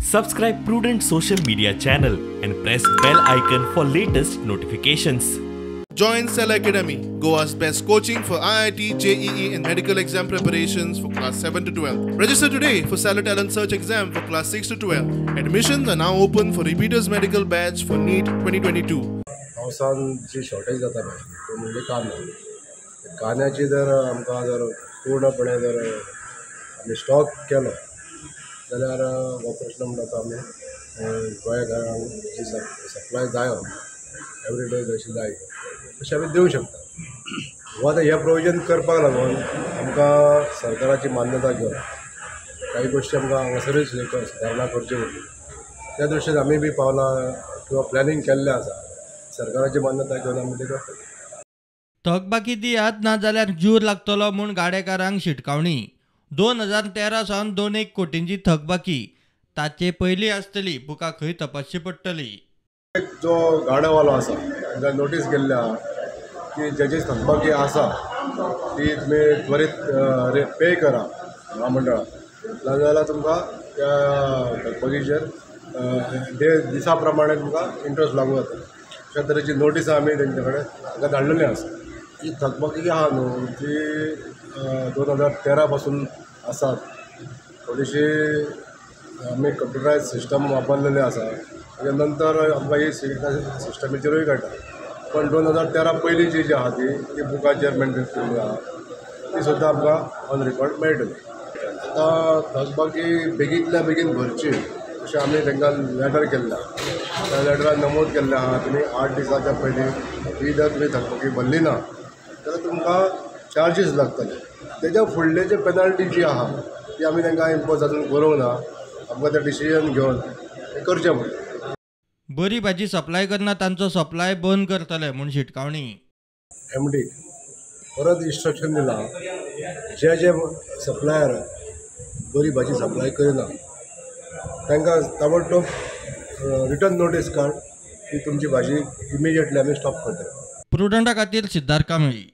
Subscribe Prudent social media channel and press bell icon for latest notifications. Join Cell Academy, Goa's best coaching for IIT, JEE and medical exam preparations for class 7 to 12. Register today for Cell Talent Search exam for class 6 to 12. Admissions are now open for repeaters medical batch for NEET 2022. पावसान जी shortage जाता भाजी तो म्हणजे कांद्याची जर आमकां जर पूर्णपणे जर आमी स्टॉक केलो जाल्यार हो प्रश्न म्हणटा तो आमी गोंयकारांक जी सप्लाय जायो एवरीडे जशी जाय तशी आमी दिवंक शकता. हो आतां हें प्रोविजन करपाक लागून आमकां सरकाराची मान्यता घेवन काही गोश्टी आमकां हांगासरूच सुदारणां करच्यो पडटल्यो. त्या दृश्टीन आमी बी पावलां किंवा प्लॅनिंग केल्लें आसा. सरकाराची मान्यता घेवन आमी ते करतले. थकबाकी दियात ना जाल्यार जूर लागतलो म्हूण गाडेकारांक शिटकावणी. 2013 सावन 2-1 कोटींची थकबाकी ताचे पयलीं आसतली बुकां खंय तपासची पडटली. जो गाडोवालो आसा ताका नोटीस केल्ली आहा की जेची थकबाकी आसा ती तुमी त्वरीत पे करा महामंडळाक नाजाल्यार तुमकां त्या थकबाकीचेर दिसा प्रमाणे तुमकां इंट्रस्ट लागू जाता. अशा तरेची नोटीस आमी तेंचे कडेन ताका धाडलेली आसा. ही थकबाकी आहा न्हू ती 2013 पासून आसात. थोडीशी आमी कंप्युटरायज सिस्टम वापरलेले आसा ताच्या नंतर आमकां ही सिस्टमीचेरूय कळटा. पण 2013 पयलींची जी आहा ती बुकाचेर मेंटेन केल्ली आहा ती सुद्दां आमकां ऑन रिकॉर्ड मेळटली. आतां थकबाकी बेगींतल्या बेगीन भरची अशें आमी तांकां लॅटर केल्लें आहा. त्या लॅटरान नमूद केल्लें आहा तुमी 8 दिसाच्या पयलीं ही जर तुमी थकबाकी भरली ना जाल्यार तुमकां चार्जीस लागतले. तेज्या फुडले जे पेनल्टी जी आहा ती आमी तांकां इम्पोज अजून करूंक ना. आमकां तें डिसिजन घेवन तें करचें पडटलें. बरी भाजी सप्लाय करना तांचो सप्लाय बंद करतले म्हूण शिटकावणी. MD परत इन्स्ट्रक्शन दिलां जे सप्लायर बरी भाजी सप्लाय करिना तांकां ताबडतोब रिटर्न नोटीस काड की तुमची भाजी इमिजिएटली आमी स्टॉप करतले. प्रुडंटा खातीर सिद्धार्थ कांबळी.